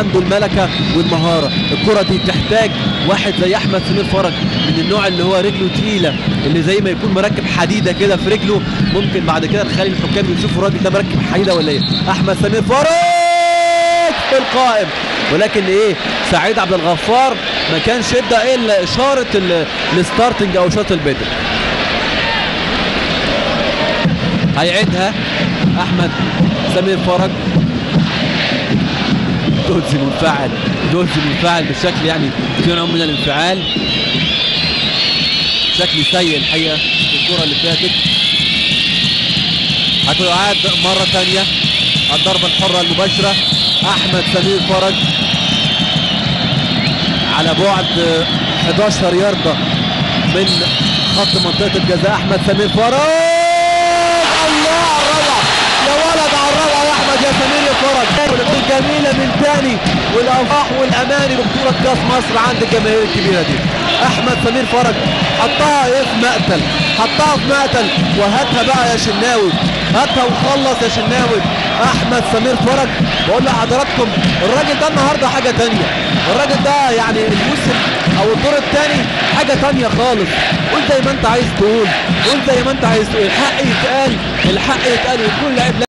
عنده الملكه والمهاره. الكره دي تحتاج واحد زي احمد سمير فرج من النوع اللي هو رجله تقيله، اللي زي ما يكون مركب حديده كده في رجله، ممكن بعد كده نخلي الحكام يشوفوا الراجل ده مركب حديده ولا ايه. احمد سمير فرج في القائم، ولكن ايه سعيد عبد الغفار ما كانش ادى الا اشاره الستارتنج او اشاره البدء. هيعيدها احمد سمير فرج. دولزي منفعل بشكل يعني في نوع من الانفعال، شكل سيء الحقيقه في الكره اللي فاتت. هتعاد مره ثانيه الضربه الحره المباشره. احمد سمير فرج على بعد 11 ياردة من خط منطقه الجزاء. احمد سمير فرج، الله على الروعه يا ولد، على الروعه يا احمد يا سمير يا فرج. جميله من تاني والافراح والاماني ببطوله كاس مصر عند الجماهير الكبيره دي. احمد سمير فرج حطها ايه في مقتل، حطها في مقتل. وهاتها بقى يا شناوي، هاتها وخلص يا شناوي. احمد سمير فرج بقول لحضراتكم الراجل ده النهارده حاجه تانيه، الراجل ده يعني الموسم او الدور الثاني حاجه تانيه خالص. قول زي ما انت عايز تقول، قول زي ما انت عايز تقول، الحق يتقال، الحق يتقال ويكون لعيب